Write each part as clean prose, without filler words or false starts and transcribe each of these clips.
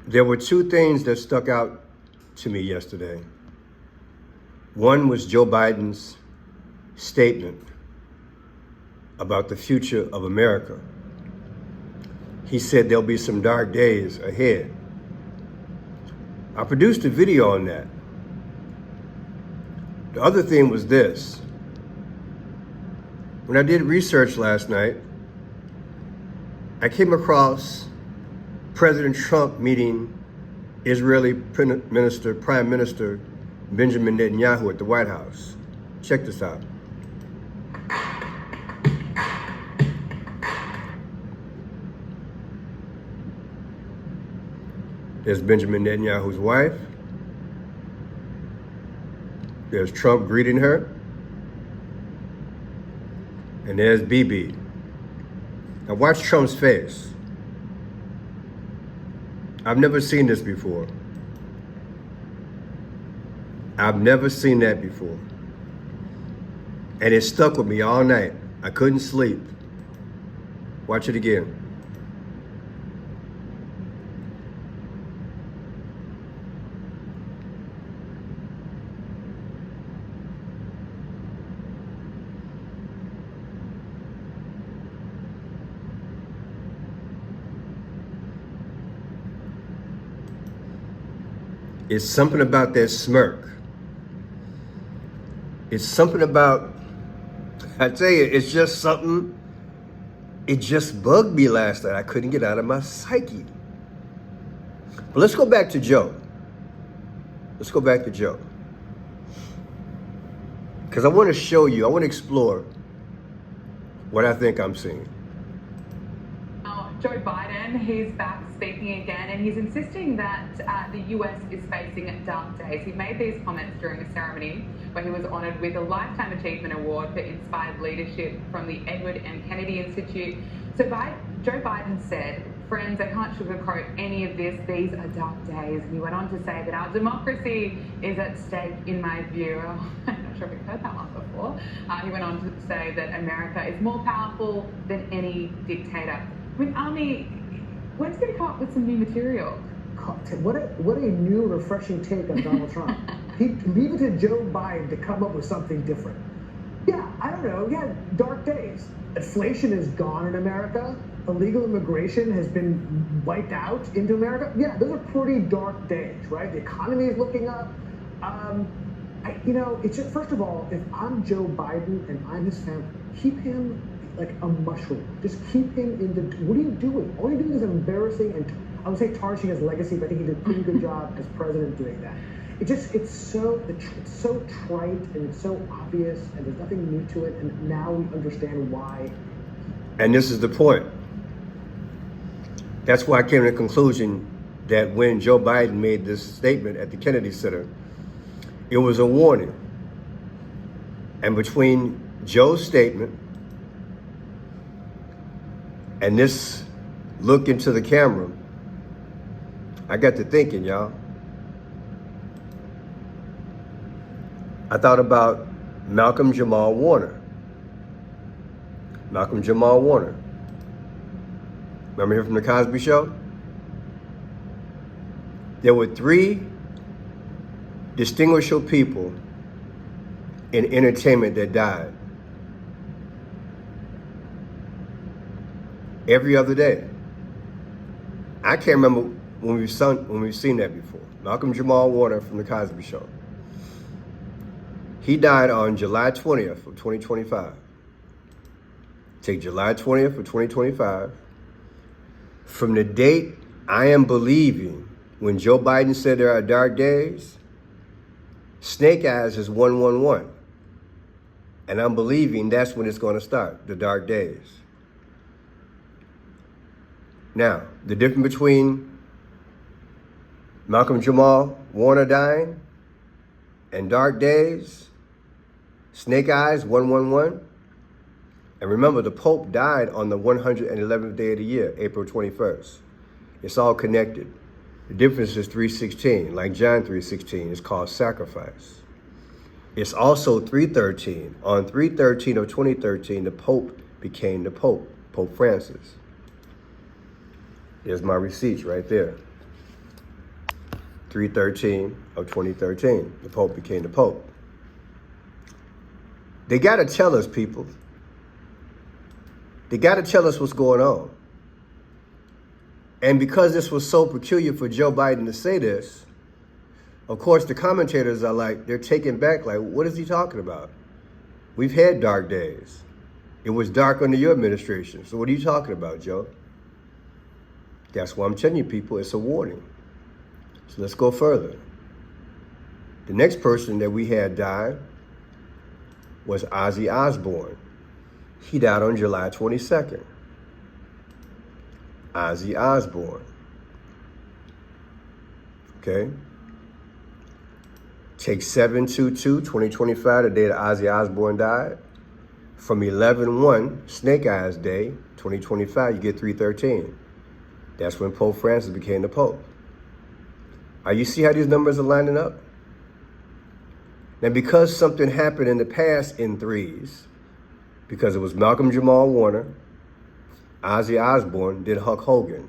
There were two things that stuck out to me yesterday. One was Joe Biden's statement about the future of America. He said there'll be some dark days ahead. I produced a video on that. The other thing was this. When I did research last night, I came across President Trump meeting Israeli Prime Minister Benjamin Netanyahu at the White House. Check this out. There's Benjamin Netanyahu's wife. There's Trump greeting her. And there's Bibi. Now watch Trump's face. I've never seen this before. I've never seen that before. And it stuck with me all night. I couldn't sleep. Watch it again. It's something about that smirk. It's something about, I tell you, it's just something, it just bugged me last night. I couldn't get out of my psyche. But let's go back to Joe. Let's go back to Joe. Because I want to show you, I want to explore what I think I'm seeing. Joe Biden, he's back speaking again, and he's insisting that the US is facing dark days. He made these comments during a ceremony where he was honoured with a Lifetime Achievement Award for inspired leadership from the Edward M. Kennedy Institute. So Joe Biden said, "Friends, I can't sugarcoat any of this. These are dark days." And he went on to say that our democracy is at stake, in my view. I'm not sure if we've heard that one before. He went on to say that America is more powerful than any dictator. With Army, when's going to come up with some new material? What a new, refreshing take on Donald Trump. Leave it to Joe Biden to come up with something different. Yeah, I don't know. Yeah, dark days. Inflation is gone in America. Illegal immigration has been wiped out into America. Yeah, those are pretty dark days, right? The economy is looking up. It's just, first of all, if I'm Joe Biden and I'm his family, keep him like a mushroom. Just keep him in the, what are you doing? All you're doing is embarrassing and I would say tarnishing his legacy, but I think he did a pretty good job as president doing that. It's so trite and it's so obvious and there's nothing new to it, and now we understand why. And this is the point. That's why I came to the conclusion that when Joe Biden made this statement at the Kennedy Center, it was a warning. And between Joe's statement and this look into the camera, I got to thinking, y'all. I thought about Malcolm Jamal Warner. Malcolm Jamal Warner. Remember him from The Cosby Show? There were three distinguished people in entertainment that died every other day. I can't remember when we've seen that before. Malcolm Jamal Warner from The Cosby Show. He died on July 20th of 2025. Take July 20th of 2025. From the date I am believing when Joe Biden said there are dark days, Snake Eyes is 111. And I'm believing that's when it's going to start, the dark days. Now, the difference between Malcolm Jamal Warner dying and dark days, Snake Eyes 111. And remember, the Pope died on the 111th day of the year, April 21st. It's all connected. The difference is 3:16, like John 3:16. It's called sacrifice. It's also 3:13. On 3:13 of 2013, the Pope became the Pope, Pope Francis. There's my receipts right there. 3/13 of 2013. The Pope became the Pope. They got to tell us, people. They got to tell us what's going on. And because this was so peculiar for Joe Biden to say this, of course, the commentators are like, they're taken back, like, what is he talking about? We've had dark days. It was dark under your administration. So what are you talking about, Joe? That's why I'm telling you, people, it's a warning. So let's go further. The next person that we had die was Ozzy Osbourne. He died on July 22nd. Ozzy Osbourne. Okay? Take 7/22/2025, the day that Ozzy Osbourne died. From 11/1, Snake Eyes Day, 2025, you get 3/13. That's when Pope Francis became the Pope. You see how these numbers are lining up? Now, because something happened in the past in threes, because it was Malcolm Jamal Warner, Ozzy Osbourne, then Hulk Hogan,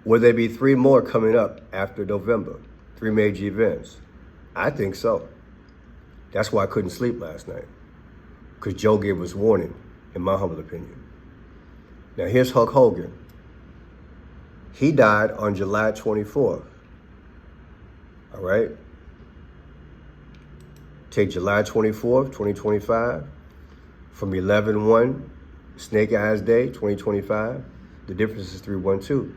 will there be 3 more coming up after November? 3 major events? I think so. That's why I couldn't sleep last night, because Joe gave us warning, in my humble opinion. Now, here's Hulk Hogan. He died on July 24th. All right? Take July 24th, 2025, from 11/1, Snake Eyes Day, 2025. The difference is 312.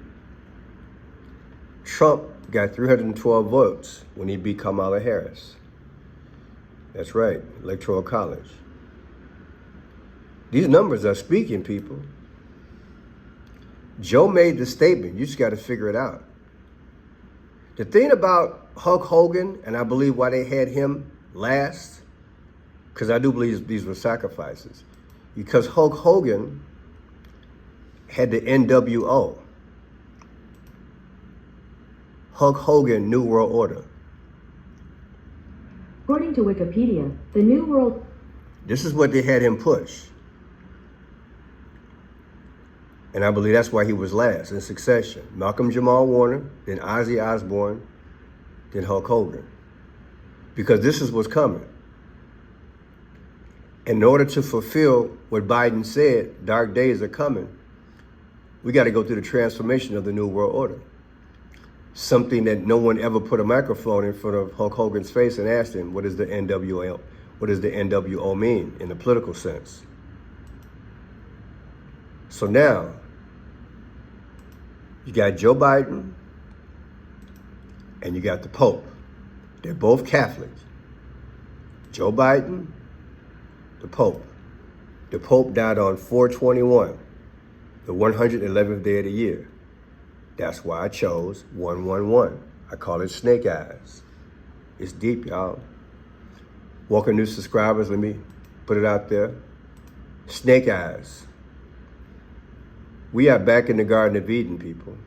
Trump got 312 votes when he beat Kamala Harris. That's right, Electoral College. These numbers are speaking, people. Joe made the statement. You just got to figure it out. The thing about Hulk Hogan, and I believe why they had him last, because I do believe these were sacrifices, because Hulk Hogan had the NWO. Hulk Hogan, New World Order. According to Wikipedia, the New World... This is what they had him push. And I believe that's why he was last in succession. Malcolm Jamal Warner, then Ozzy Osbourne, then Hulk Hogan. Because this is what's coming. In order to fulfill what Biden said, dark days are coming, we got to go through the transformation of the New World Order. Something that no one ever put a microphone in front of Hulk Hogan's face and asked him, what is the NWO? What does the NWO mean in the political sense? So now, you got Joe Biden and you got the Pope. They're both Catholics. Joe Biden, the Pope. The Pope died on 4/21, the 111th day of the year. That's why I chose 111. I call it Snake Eyes. It's deep, y'all. Welcome new subscribers. Let me put it out there. Snake Eyes. We are back in the Garden of Eden, people,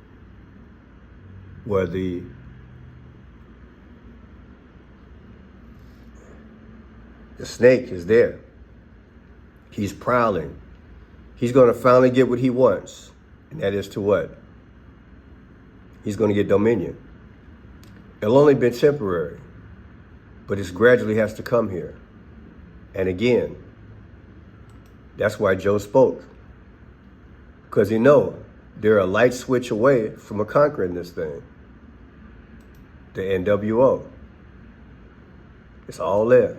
where the snake is there. He's prowling. He's going to finally get what he wants, and that is to what? He's going to get dominion. It'll only be temporary, but it gradually has to come here. And again, that's why Joe spoke. Because he know they're a light switch away from conquering this thing. The NWO. It's all there.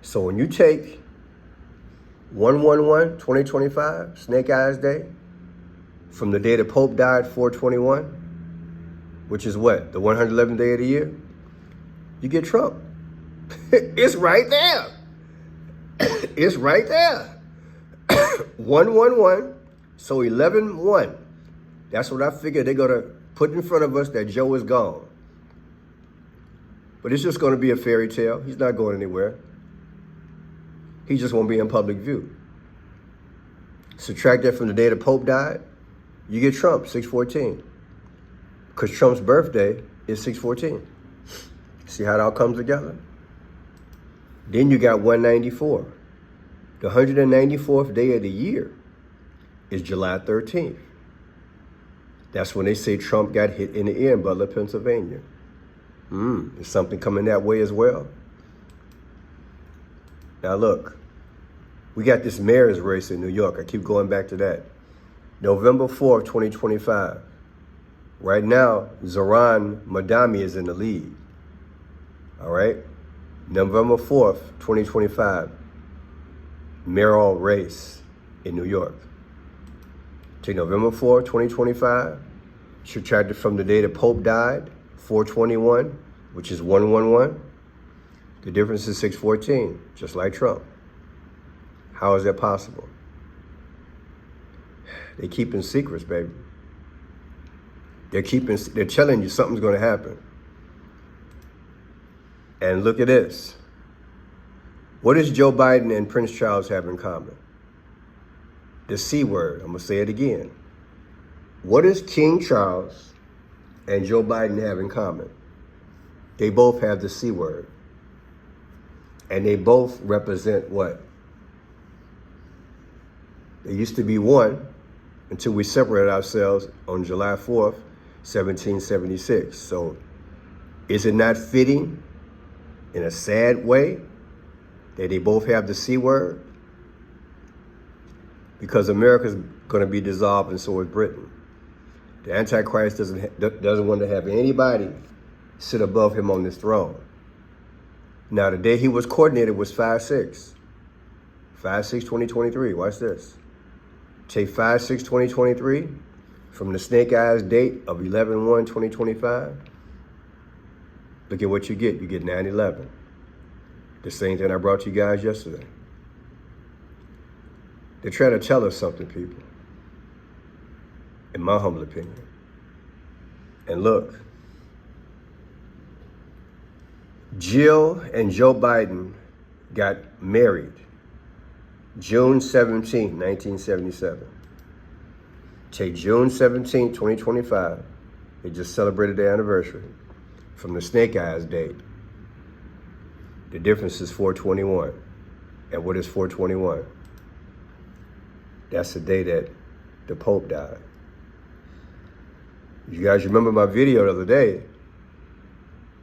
So when you take 1/11/2025, Snake Eyes Day, from the day the Pope died, 4/21, which is what? The 111th day of the year? You get Trump. It's right there. It's right there. 1/11, so 11/1. That's what I figured they're going to put in front of us, that Joe is gone. But it's just going to be a fairy tale. He's not going anywhere. He just won't be in public view. Subtract that from the day the Pope died, you get Trump, 6/14. Because Trump's birthday is 6/14. See how it all comes together? Then you got 194. The 194th day of the year is July 13th. That's when they say Trump got hit in the ear in Butler, Pennsylvania. Is something coming that way as well? Now look, we got this mayor's race in New York. I keep going back to that. November 4th, 2025. Right now, Zohran Madami is in the lead. All right? November 4th, 2025. Mayoral race in New York. Take November 4th, 2025. Subtract it from the day the Pope died, 421, which is 111. The difference is 614, just like Trump. How is that possible? They're keeping secrets, baby. They're telling you something's going to happen. And look at this. What does Joe Biden and Prince Charles have in common? The C word. I'm going to say it again. What does King Charles and Joe Biden have in common? They both have the C word. And they both represent what? They used to be one until we separated ourselves on July 4th, 1776. So is it not fitting in a sad way that they both have the C word? Because America's going to be dissolved and so is Britain. The Antichrist doesn't want to have anybody sit above him on this throne. Now, the day he was coordinated was 5/6. 5/6/2023. Watch this. Take 5/6/2023 from the snake eyes date of 11/1/2025. Look at what you get. You get 9/11. The same thing I brought to you guys yesterday. They're trying to tell us something, people. In my humble opinion. And look, Jill and Joe Biden got married June 17, 1977. Take June 17, 2025. They just celebrated their anniversary from the snake eyes date. The difference is 421. And what is 421? That's the day that the Pope died. You guys remember my video the other day?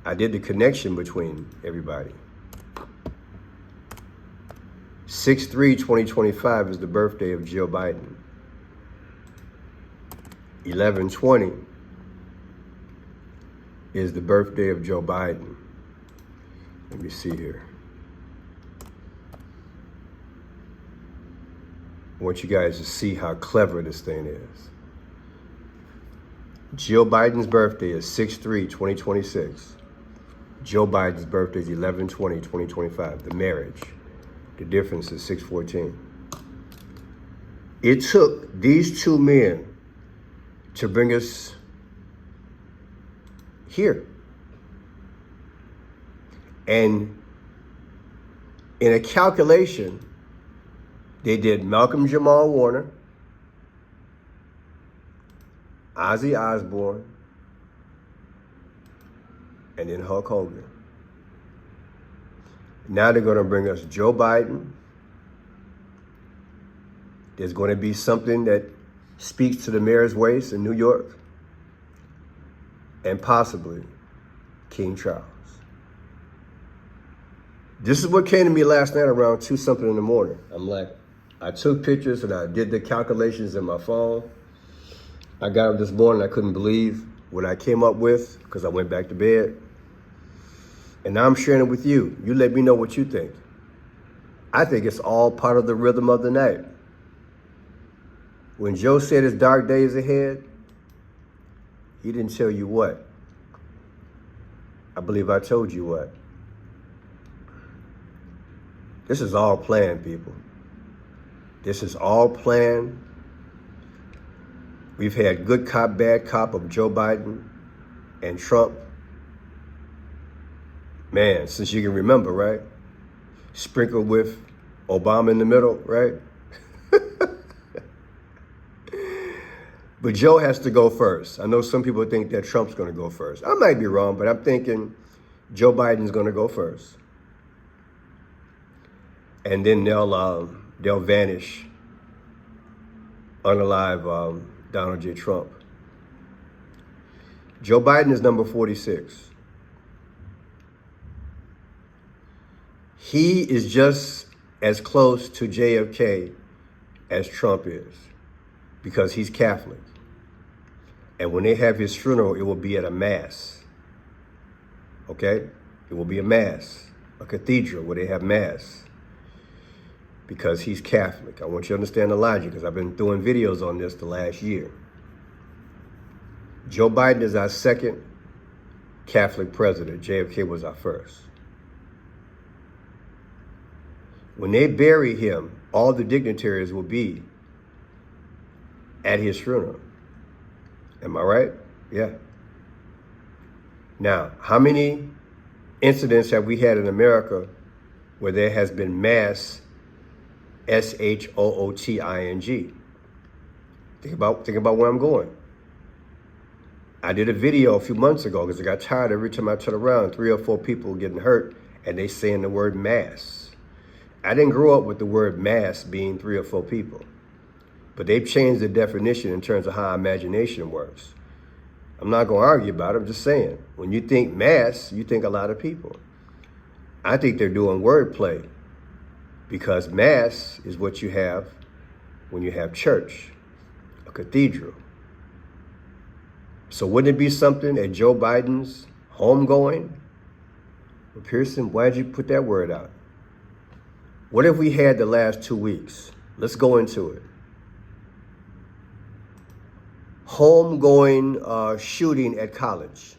I did the connection between everybody. 6/3/2025 is the birthday of Jill Biden. 11/20 is the birthday of Joe Biden. Let me see here. I want you guys to see how clever this thing is. Jill Biden's birthday is 6/3/2026. Joe Biden's birthday is 11/20/2025. The marriage. The difference is 6/14. It took these two men to bring us here. And in a calculation, they did Malcolm Jamal Warner, Ozzy Osbourne, and then Hulk Hogan. Now they're going to bring us Joe Biden. There's going to be something that speaks to the mayor's waist in New York. And possibly King Charles. This is what came to me last night around 2 something in the morning. I'm like, I took pictures and I did the calculations in my phone. I got up this morning, I couldn't believe what I came up with because I went back to bed. And now I'm sharing it with you. You let me know what you think. I think it's all part of the rhythm of the night. When Joe said his dark days ahead, he didn't tell you what. I believe I told you what. This is all planned, people. This is all planned. We've had good cop, bad cop of Joe Biden and Trump. Man, since you can remember, right? Sprinkled with Obama in the middle, right? But Joe has to go first. I know some people think that Trump's going to go first. I might be wrong, but I'm thinking Joe Biden's going to go first. And then they'll vanish, unalive Donald J. Trump. Joe Biden is number 46. He is just as close to JFK as Trump is because he's Catholic. And when they have his funeral, it will be at a mass. Okay? It will be a mass, a cathedral where they have mass because he's Catholic. I want you to understand the logic because I've been doing videos on this the last year. Joe Biden is our second Catholic president. JFK was our first. When they bury him, all the dignitaries will be at his funeral. Am I right? Yeah. Now, how many incidents have we had in America where there has been mass SHOOTING? Think about where I'm going. I did a video a few months ago because I got tired every time I turn around, 3 or 4 people getting hurt and they saying the word mass. I didn't grow up with the word mass being 3 or 4 people, but they've changed the definition in terms of how imagination works. I'm not going to argue about it. I'm just saying, when you think mass, you think a lot of people. I think they're doing wordplay because mass is what you have when you have church, a cathedral. So wouldn't it be something at Joe Biden's homegoing? Well, Pearson, why'd you put that word out? What if we had the last 2 weeks? Let's go into it. Homegoing shooting at college.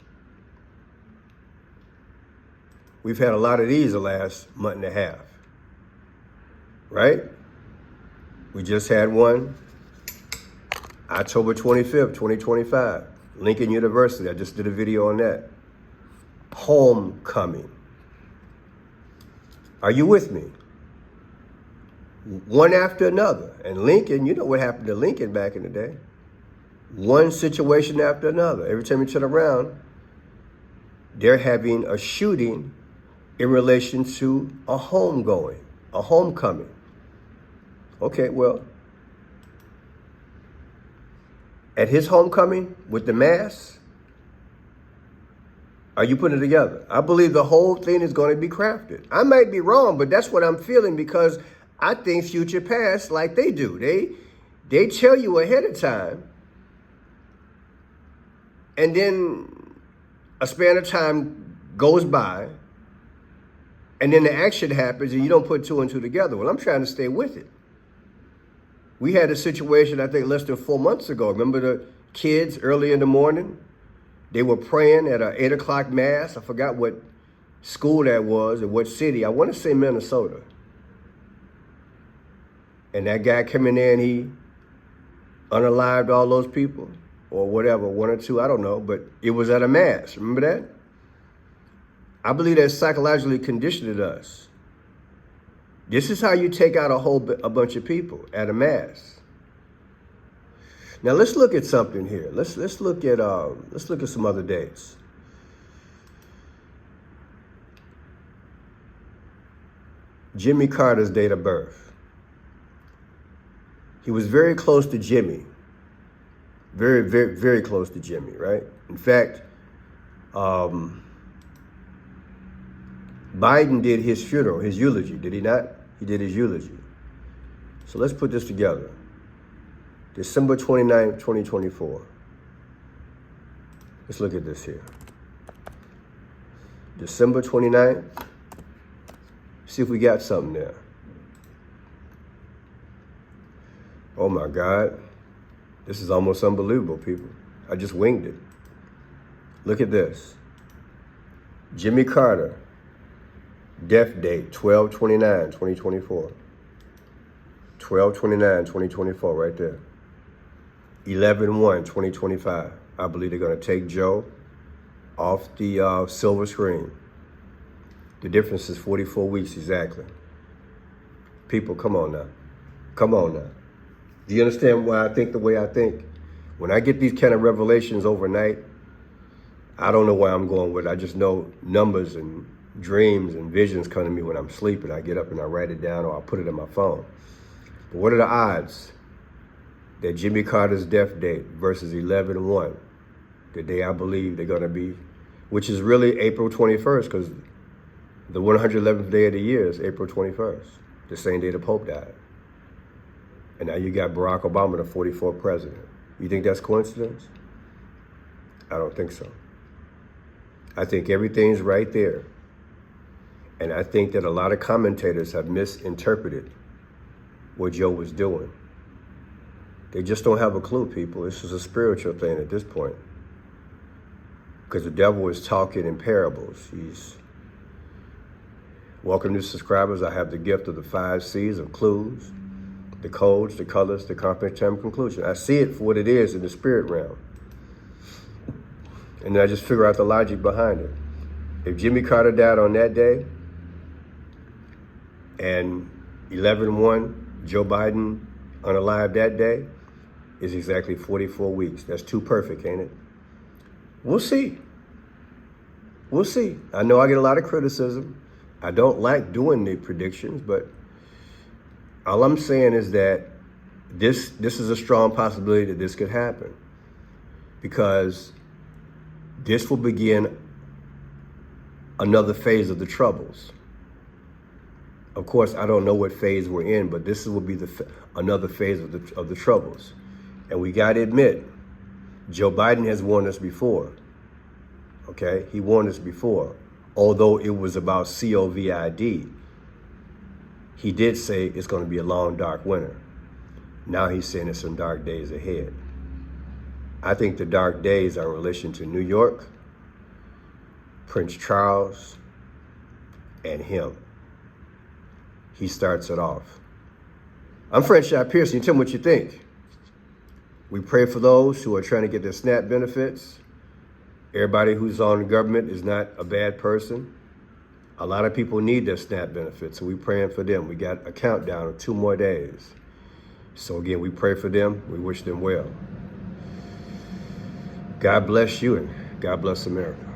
We've had a lot of these the last month and a half, right? We just had one, October 25th, 2025, Lincoln University. I just did a video on that. Homecoming. Are you with me? One after another. And Lincoln, you know what happened to Lincoln back in the day. One situation after another. Every time you turn around, they're having a shooting in relation to a homegoing, a homecoming. Okay, well, at his homecoming with the mass, are you putting it together? I believe the whole thing is going to be crafted. I might be wrong, but that's what I'm feeling because I think future past like they do. They tell you ahead of time, and then a span of time goes by, and then the action happens, and you don't put 2 and 2 together. Well, I'm trying to stay with it. We had a situation, I think, less than 4 months ago. Remember the kids early in the morning? They were praying at an 8 o'clock mass. I forgot what school that was and what city. I want to say Minnesota. And that guy came in there and he unalived all those people or whatever, 1 or 2, I don't know. But it was at a mass. Remember that? I believe that psychologically conditioned us. This is how you take out a bunch of people at a mass. Now let's look at something here. Let's look at some other dates. Jimmy Carter's date of birth. He was very close to Jimmy. Very, very, very close to Jimmy, right? In fact, Biden did his funeral, his eulogy, did he not? He did his eulogy. So let's put this together. December 29th, 2024. Let's look at this here. December 29th. See if we got something there. Oh my God. This is almost unbelievable, people. I just winged it. Look at this. Jimmy Carter. Death date, 12/29/2024. 12/29/2024, right there. 11/1/2025. I believe they're going to take Joe off the silver screen. The difference is 44 weeks exactly. People, come on now. Come on now. Do you understand why I think the way I think? When I get these kind of revelations overnight, I don't know where I'm going with it. I just know numbers and dreams and visions come to me when I'm sleeping. I get up and I write it down or I put it in my phone. But what are the odds that Jimmy Carter's death date versus 11/1 the day I believe they're going to be, which is really April 21st, because the 111th day of the year is April 21st, the same day the Pope died. And now you got Barack Obama, the 44th president. You think that's coincidence? I don't think so. I think everything's right there. And I think that a lot of commentators have misinterpreted what Joe was doing. They just don't have a clue, people. This is a spiritual thing at this point. Because the devil is talking in parables. Welcome to subscribers. I have the gift of the 5 C's of clues, the codes, the colors, the comprehensive conclusion. I see it for what it is in the spirit realm. And then I just figure out the logic behind it. If Jimmy Carter died on that day, and 11/1, Joe Biden unalive that day, is exactly 44 weeks. That's too perfect, ain't it? We'll see. We'll see. I know I get a lot of criticism. I don't like doing the predictions, but all I'm saying is that this is a strong possibility that this could happen, because this will begin another phase of the troubles. Of course, I don't know what phase we're in, but this will be another phase of the troubles. And we got to admit, Joe Biden has warned us before. Okay, he warned us before. Although it was about COVID, he did say it's going to be a long, dark winter. Now he's saying there's some dark days ahead. I think the dark days are in relation to New York, Prince Charles, and him. He starts it off. I'm Fred Shot Pearson. You tell me what you think. We pray for those who are trying to get their SNAP benefits. Everybody who's on the government is not a bad person. A lot of people need their SNAP benefits, so we're praying for them. We got a countdown of 2 more days. So again, we pray for them. We wish them well. God bless you, and God bless America.